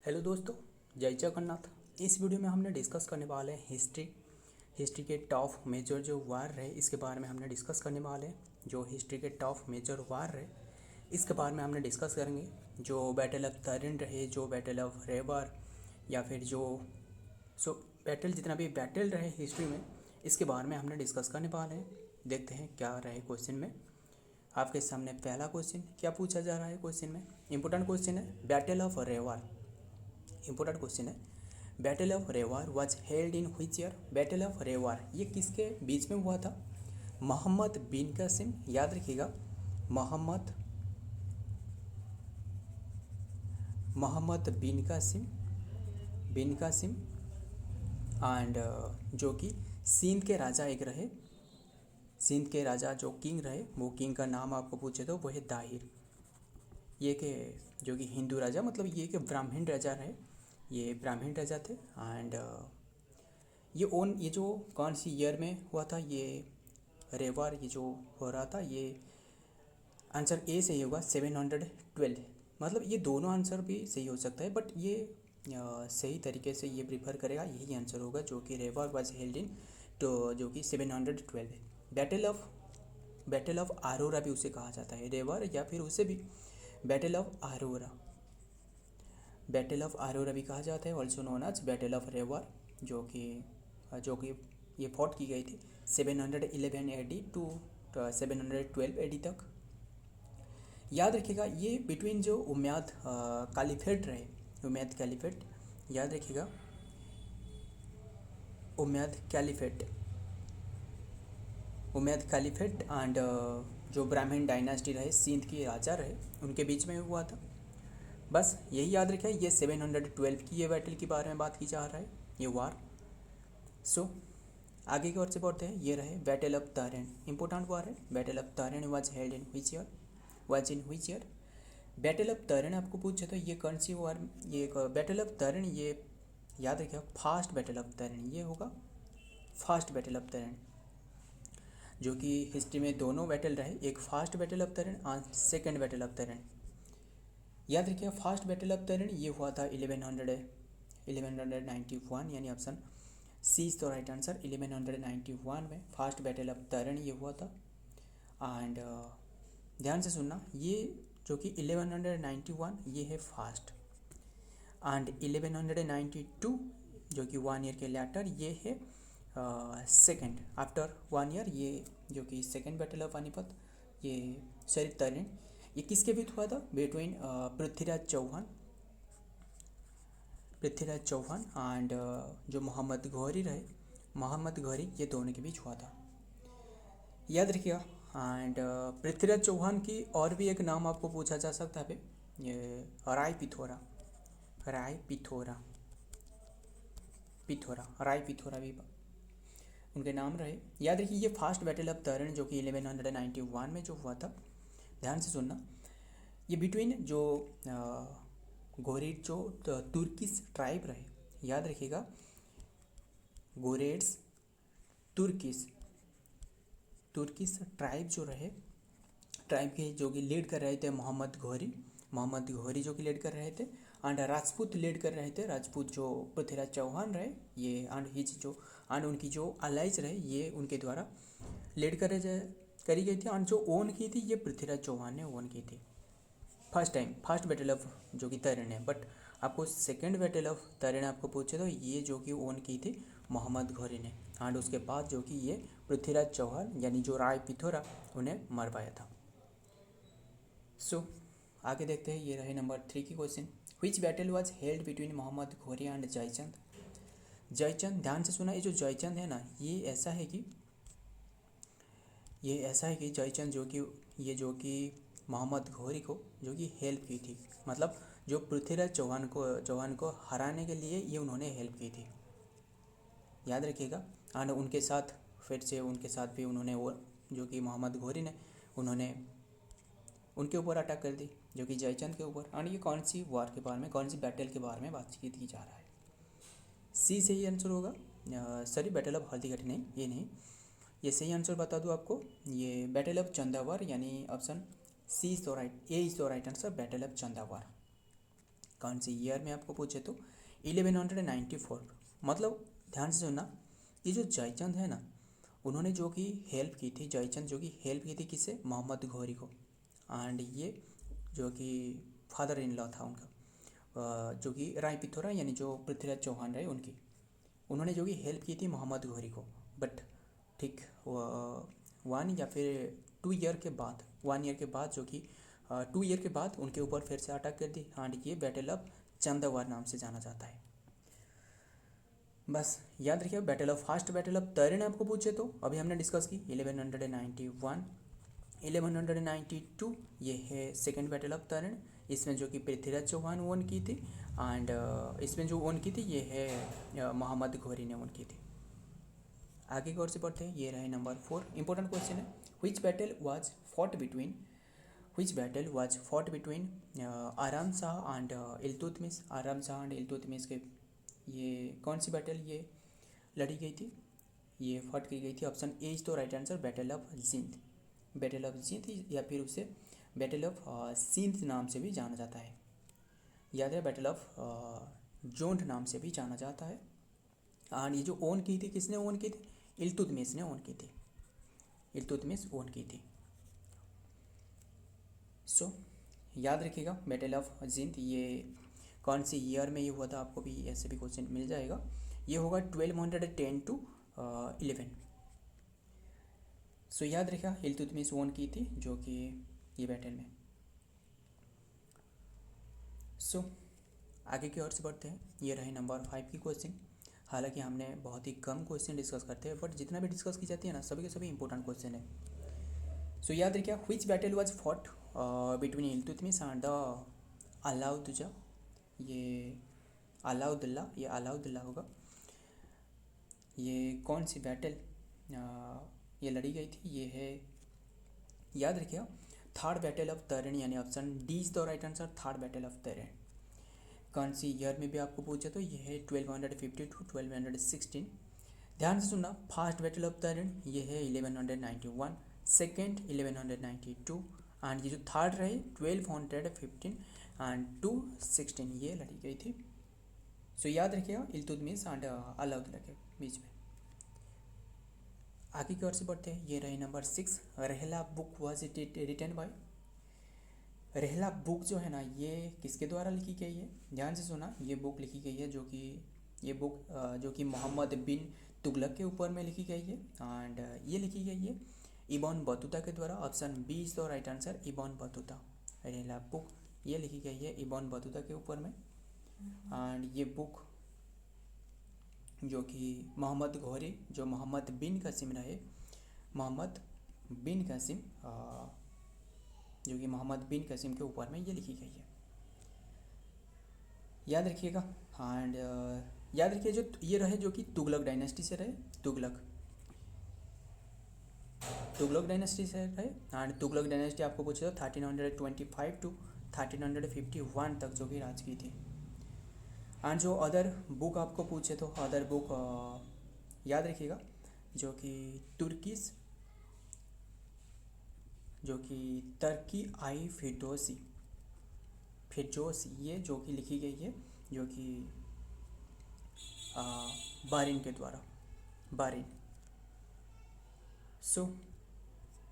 Hello दोस्तों, जय जगन्नाथ। इस वीडियो में हमने डिस्कस करने वाले हैं हिस्ट्री के टॉप मेजर जो वार रहे इसके बारे में हमने डिस्कस करने वाले हैं। जो हिस्ट्री के टॉप मेजर वार रहे इसके बारे में हमने डिस्कस करेंगे। जो बैटल ऑफ तरिन रहे, जो बैटल ऑफ रेवार, या फिर जो बैटल, जितना भी बैटल रहे हिस्ट्री में इसके बारे में हमने डिस्कस करने वाले हैं। देखते हैं क्या रहे क्वेश्चन में। आपके सामने पहला क्वेश्चन क्या पूछा जा रहा है। क्वेश्चन में इंपॉर्टेंट क्वेश्चन है, battle of Rewar. Important question है, battle of Rewar was held in which year. Battle of Rewar ये किसके बीच में हुआ था? मोहम्मद बिन कासिम, याद रखिएगा, मोहम्मद बिन कासिम एंड जो कि सिंध के राजा एक रहे। सिंध के राजा जो किंग रहे, वो किंग का नाम आपको पूछे तो वो है दाहिर। ये के जो कि हिंदू राजा, मतलब ये के ब्राह्मण राजा रहे, ये ब्राह्मण राजा थे। एंड ये जो कौन सी ईयर में हुआ था ये रेवार, ये जो हो रहा था, ये आंसर ए सही होगा 712। मतलब ये दोनों आंसर भी सही हो सकता है, बट ये सही तरीके से ये प्रीफर करेगा, यही आंसर होगा जो कि रेवार वाज हेल्ड इन तो जो कि 712 है। बैटल ऑफ आरोरा भी उसे कहा जाता है, रेवार या फिर उसे भी बैटल ऑफ आरोरा भी कहा जाता है, also known as battle of Rewar, जो कि ये फॉट की गई थी 711 AD टू 712 AD तक। याद रखिएगा ये बिटवीन जो उमैद कैलिफेट रहे, उमैद कैलिफेट, याद रखिएगा, उमैद कैलिफेट एंड जो ब्राह्मण डायनास्टी रहे, सिंध के राजा रहे, उनके बीच में हुआ था। बस यही याद रखें, ये 712 की ये बैटल के बारे में बात की जा रहा है, ये वार। आगे की ओर से बढ़ते हैं। ये रहे battle of Tarain, important war है। Battle of Tarain was held in which year. Battle of Tarain आपको पूछे तो ये कौन सी वार, ये बैटल ऑफ तरिन, ये याद रखिए फास्ट बैटल ऑफ तरिन, ये होगा फास्ट बैटल ऑफ तरिन। जो कि हिस्ट्री में दोनों बैटल रहे, एक फास्ट बैटल ऑफ तरिन और सेकेंड बैटल ऑफ तरिन। याद रखिए फास्ट बैटल ऑफ तरिन ये हुआ था 1191, यानी option c is the right answer. 1191 में फास्ट बैटल ऑफ तरिन ये हुआ था। एंड ध्यान से सुनना, ये जो कि 1191 ये है फास्ट, एंड 1192 जो कि 1 ईयर के लेटर ये है सेकेंड। आफ्टर 1 ईयर ये जो कि सेकेंड बैटल ऑफ पानीपत, ये सॉरी तरिन, ये किसके बीच हुआ था? बिटवीन पृथ्वीराज चौहान एंड जो मोहम्मद घोरी रहे, मोहम्मद घोरी, ये दोनों के बीच हुआ था, याद रखिएगा। एंड पृथ्वीराज चौहान की और भी एक नाम आपको पूछा जा सकता है, ये राय पिथोरा भी उनके नाम रहे। याद रखिए ये फास्ट बैटल ऑफ तरिन जो कि 1191 में जो हुआ था, ध्यान से सुनना, ये बिटवीन जो घोरेड जो तुर्किश ट्राइब रहे, याद रखिएगा, घोरेड्स तुर्किश ट्राइब जो रहे, ट्राइब के जो कि लीड कर रहे थे मोहम्मद घोरी जो कि लीड कर रहे थे, एंड राजपूत लीड कर रहे थे, राजपूत जो पृथ्वीराज चौहान रहे ये, एंड उनकी जो अलाइज रहे ये उनके द्वारा लीड करी गई थी, एंड जो ओन की थी ये पृथ्वीराज चौहान ने ओन की थी फर्स्ट बैटल ऑफ जो कि तरिन है। बट आपको सेकेंड बैटल ऑफ तरिन आपको पूछे तो ये जो कि ओन की थी मोहम्मद घोरी ने, एंड उसके बाद जो कि ये पृथ्वीराज चौहान यानी जो राय पिथोरा उन्हें मार पाया था। आगे देखते हैं। ये रहे नंबर 3 की question, which battle was held between Mohammad Ghori and Jaichand. ध्यान से सुना, ये जो जयचंद है ना, ये ऐसा है कि जयचंद जो कि मोहम्मद घोरी को जो कि हेल्प की थी, मतलब जो पृथ्वीराज चौहान को हराने के लिए ये उन्होंने हेल्प की थी, याद रखिएगा। एंड उनके साथ भी उन्होंने वो जो कि मोहम्मद घोरी ने उन्होंने उनके ऊपर अटैक कर दी, जो कि जयचंद के ऊपर। एंड ये कौन सी वार के बारे में, कौन सी बैटल के बारे में बातचीत की जा रहा है? सी सही आंसर होगा। सॉरी, बैटल ऑफ हल्दीघाटी नहीं, ये नहीं, ये सही आंसर बता दूँ आपको, ये बैटल ऑफ चंदावर, यानी option c is the right, a is the right answer, battle of Chandawar. कौन सी ईयर में आपको पूछे तो 1194। मतलब ध्यान से सुनना, ये जो जयचंद है ना, उन्होंने जो कि हेल्प की थी, जयचंद जो कि हेल्प की थी किसे, मोहम्मद घोरी को। एंड ये जो कि फादर इन लॉ था उनका, जो कि राय पिथौरा यानी जो पृथ्वीराज चौहान रहे उनकी, उन्होंने जो कि हेल्प की थी मोहम्मद घोरी को। बट ठीक 1 या फिर 2 ईयर के बाद, 1 ईयर के बाद जो कि 2 ईयर के बाद उनके ऊपर फिर से अटैक कर दी। एंड ये बैटल ऑफ चंदावर नाम से जाना जाता है। बस याद रखिए, फर्स्ट बैटल ऑफ तरिन आपको पूछे तो अभी हमने डिस्कस की 1191, 1192 ये है सेकेंड बैटल ऑफ तरिन, इसमें जो कि पृथ्वीराज चौहान वन की थी। एंड इसमें जो वन की थी ये है मोहम्मद घोरी ने वन की थी। आगे की ओर से पढ़ते हैं, ये रहे नंबर 4। इंपॉर्टेंट क्वेश्चन है, विच बैटल वाज फॉट बिटवीन आराम शाह एंड इल्तुतमिश। आराम शाह एंड इल्तुतमिश के ये कौन सी बैटल ये लड़ी गई थी, ये फट की गई थी। ऑप्शन ए इज तो right answer, battle of Jind. Battle of जिंद या फिर उसे बैटल ऑफ सिंध नाम से भी जाना जाता है। याद है, बैटल ऑफ जोंध नाम से भी जाना जाता है। एंड ये जो ओन की थी, किसने ओन की थी, इल्तुतमिश ने ओन की थी, इल्तुतमिश ओन की थी। सो याद रखिएगा, बैटल ऑफ जिंद ये कौन सी ईयर में ये हुआ था, आपको भी ऐसे भी क्वेश्चन मिल जाएगा। ये होगा 1210 to 11। सो याद रखिएगा, इल्तुतमिश ओन की थी जो कि ये बैटल में। सो आगे की ओर से बढ़ते हैं, ये रहे नंबर 5 की क्वेश्चन। हालांकि हमने बहुत ही कम क्वेश्चन डिस्कस करते हैं, बट जितना भी डिस्कस की जाती है ना, सभी के सभी इंपॉर्टेंट क्वेश्चन है। सो याद रखिए, which battle was fought between Iltutmish and the अलाउद्दुजा। ये अलाउद्दुल्ला होगा। ये कौन सी बैटल ये लड़ी गई थी, ये है, याद रखिए, थर्ड बैटल ऑफ तरिन, यानी option D is the right answer, third battle of Tarain. कौन सी ईयर में भी आपको पूछे तो ये है 1250 to 1216। ध्यान से सुनना, फर्स्ट बैटल ऑफ तरिन ये है 1191, सेकेंड 1192 एंड ये जो थर्ड रहे 1215 एंड 216 ये लड़ी गई थी। सो याद रखिएगा, इल्तुतमिश एंड अलाउद्दौला के बीच में। आगे की ओर से बढ़ते हैं, ये रहे number 6। Rihla book was it written by. Rihla book जो है ना, ये किसके द्वारा लिखी गई है, ध्यान से सुना। ये बुक लिखी गई है जो कि ये बुक जो कि मोहम्मद बिन तुगलक के ऊपर में लिखी गई है। एंड ये लिखी गई है इब्न बतूता के द्वारा। Option b is the right answer, Ibn Battuta. Rihla book ये लिखी गई है इब्न बतूता के ऊपर में। एंड ये बुक जो कि मोहम्मद घोरी, जो मोहम्मद बिन कासिम रहे, मोहम्मद बिन कासिम जो कि मोहम्मद बिन कासिम के ऊपर में ये लिखी गई है। याद रखिएगा। एंड याद रखिए, जो ये रहे जो कि तुगलक डायनेस्टी से रहे, तुगलक डायनेस्टी से रहे। एंड तुगलक डायनेस्टी आपको पूछे तो 1325 to 1351 तक जो कि राज की थी। एंड जो अदर बुक आपको पूछे तो अदर बुक याद रखिएगा, जो कि तुर्किश, जो कि तर्की आई फिरदौसी ये जो कि लिखी गई है, जो कि बारिन के द्वारा, बारिन। सो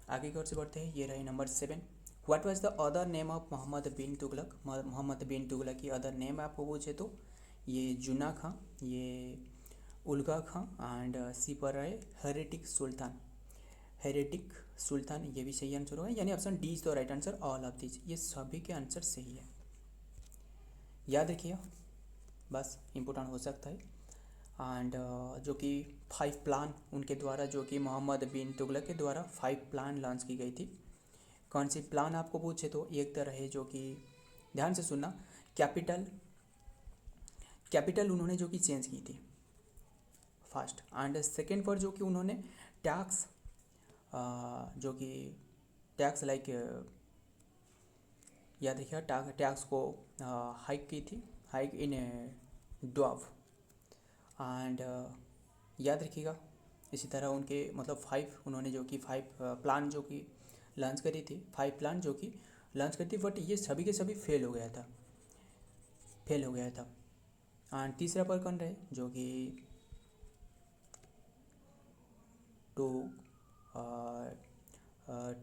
आगे की ओर से बढ़ते हैं, ये रहे number 7। What was the other name of Mohammad bin Tughlaq. Mohammad bin Tughlaq की अदर नेम आपको पूछे तो ये जुना खां, ये उल्गा खां एंड सी पर रहे हेरेटिक सुल्तान ये भी सही आंसर होगा, यानी option D is the right answer, all of this, ये सभी के आंसर सही है। याद रखिए, बस इम्पोर्टेंट हो सकता है। एंड जो कि 5 प्लान उनके द्वारा, जो कि मोहम्मद बिन तुगलक के द्वारा 5 प्लान लॉन्च की गई थी। कौन सी प्लान आपको पूछे तो एक तरह है जो कि, ध्यान से सुनना, कैपिटल उन्होंने जो कि चेंज की थी फर्स्ट। एंड सेकेंड पर जो कि उन्होंने टैक्स, जो कि टैक्स लाइक, याद रखिए, टैक्स को हाइक की थी, हाइक इन ड्वार्फ। एंड याद रखिएगा, इसी तरह उनके मतलब 5 उन्होंने जो कि 5 प्लान जो कि लॉन्च करी थी, 5 प्लान जो कि लॉन्च करी थी, बट ये सभी के सभी फेल हो गया था। फेल हो गया था। एंड तीसरा पर कौन रहे जो कि टू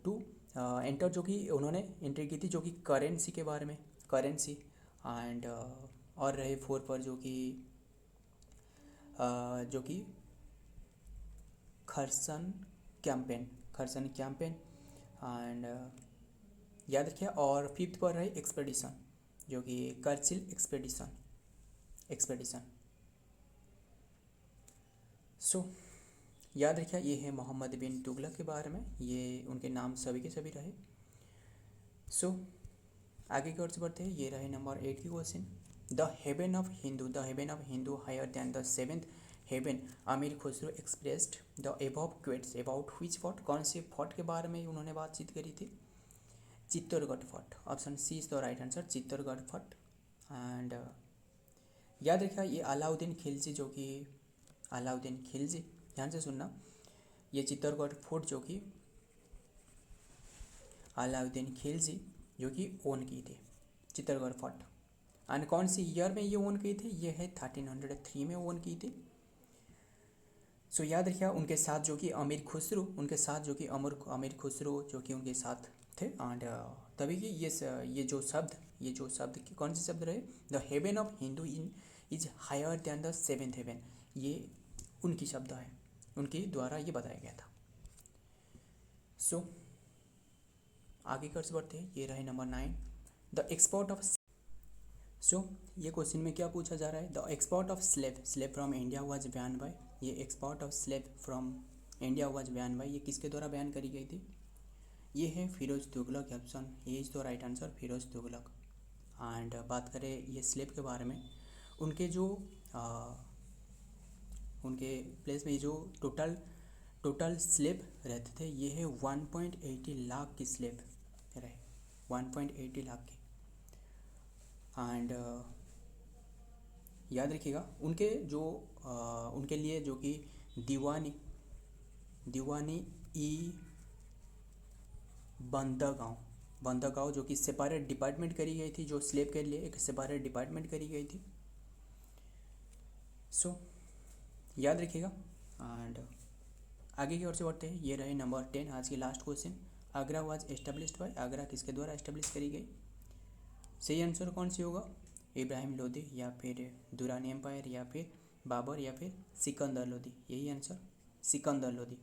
टू एंटर, जो कि उन्होंने एंट्री की थी जो कि करेंसी के बारे में, करेंसी। एंड और रहे 4 पर जो कि खरसन कैंपेन। एंड याद रखिए। और 5th पर रहे एक्सपेडिशन, जो कि करचिल एक्सपेडिशन। सो याद रखिए, ये है मोहम्मद बिन तुगलक के बारे में, ये उनके नाम सभी के सभी रहे। सो आगे की ओर से बढ़ते हैं। ये रहे नंबर 8 की question. The heaven of Hindu higher than the 7th heaven, Amir Khusro expressed the above quotes about which fort, कौन से फोर्ट के बारे में उन्होंने बातचीत करी थी? Chittorgarh fort. Option c is the right answer, Chittorgarh fort. And याद रखिए, ये अलाउद्दीन खिलजी, जो कि अलाउद्दीन खिलजी, ध्यान से सुनना, ये चित्तौड़गढ़ फोर्ट जो कि अलाउद्दीन खिलजी जो कि ओन की थी चित्तौड़गढ़ फोर्ट। एंड कौन सी ईयर में ये ओन की थी? ये है 1303 में ओन की थी। सो याद रखिए, उनके साथ जो कि अमीर खुसरो, अमीर खुसरो जो कि उनके साथ थे। एंड तभी कि ये जो शब्द कौन से शब्द रहे? The heaven of Hindu is higher than the 7th heaven, ये उनकी शब्द है, उनके द्वारा ये बताया गया था। सो आगे कर से बढ़ते हैं। ये रहे number 9, the export of. So ये क्वेश्चन में क्या पूछा जा रहा है? The export of slave from India was ban by, ये export of slave from India was ban by, ये किसके द्वारा बैन करी गई थी? ये है Firoz Tughlaq. Option A is the right answer, Firoz Tughlaq. And बात करें ये स्लेव के बारे में, उनके जो उनके प्लेस में जो टोटल स्लेव रहते थे, ये है 1.80 लाख की स्लेव रहे, 1.80 लाख की। एंड याद रखिएगा, उनके लिए जो कि दीवानी ई बंदरगांव जो कि सेपरेट डिपार्टमेंट करी गई थी, जो स्लेव के लिए एक सेपरेट डिपार्टमेंट करी गई थी। सो याद रखिएगा। एंड आगे की ओर से बढ़ते हैं। ये रहे नंबर 10, आज की last question. Agra was established by, Agra किसके द्वारा एस्टेब्लिश करी गई? सही आंसर कौन सी होगा? इब्राहिम लोदी, या फिर दुरानी एम्पायर, या फिर बाबर, या फिर सिकंदर लोदी। यही आंसर सिकंदर लोदी।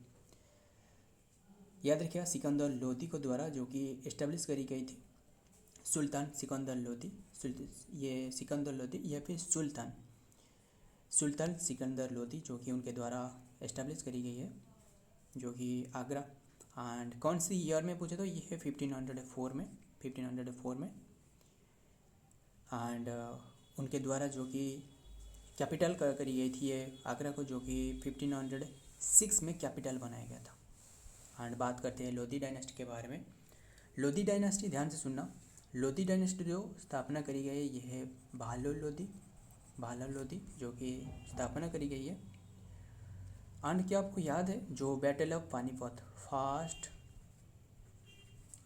याद रखिएगा, सिकंदर लोदी को द्वारा जो कि एस्टेब्लिश करी गई थी सुल्तान सिकंदर लोदी, ये सिकंदर लोदी या फिर सुल्तान सिकंदर लोदी, जो कि उनके द्वारा एस्टेब्लिश करी गई है, जो कि आगरा। एंड कौन सी ईयर में पूछे तो ये है 1504 में। एंड उनके द्वारा जो कि कैपिटल करी गई थी ये आगरा को, जो कि 1506 में कैपिटल बनाया गया था। एंड बात करते हैं लोधी डायनेस्टी के बारे में। लोधी डायनेस्टी, ध्यान से सुनना, लोधी डायनेस्टी जो स्थापना करी गई है, ये है भालोल लोधी जो कि स्थापना करी गई है। एंड क्या आपको याद है जो battle of Panipat, first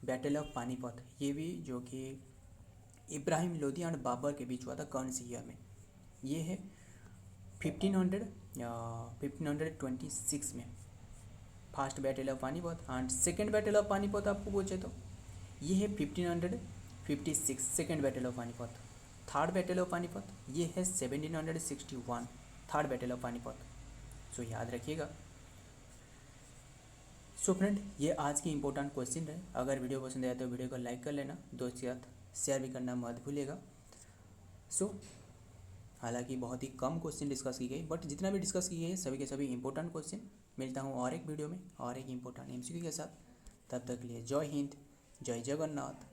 battle of Panipat, ये भी जो कि इब्राहिम लोधी एंड बाबर के बीच हुआ था, कौन सी ईयर में? ये है 1526 में first battle of Panipat. And second battle of Panipat आपको पूछे तो ये है 1556 second battle of Panipat. Third battle of Panipat ये है 1761 थर्ड बैटल ऑफ पानीपत। सो याद रखिएगा। सो फ्रेंड, ये आज की इंपॉर्टेंट क्वेश्चन है। अगर वीडियो पसंद आया तो वीडियो को लाइक कर लेना, दोस्त के साथ शेयर भी करना मत भूलिएगा। सो हालांकि बहुत ही कम क्वेश्चन डिस्कस की गई, बट जितना भी डिस्कस की गई है सभी के सभी इंपॉर्टेंट क्वेश्चन। मिलता हूँ और एक वीडियो में और एक इंपॉर्टेंट एमसीक्यू के साथ। तब तक के लिए जय हिंद, जय जगन्नाथ।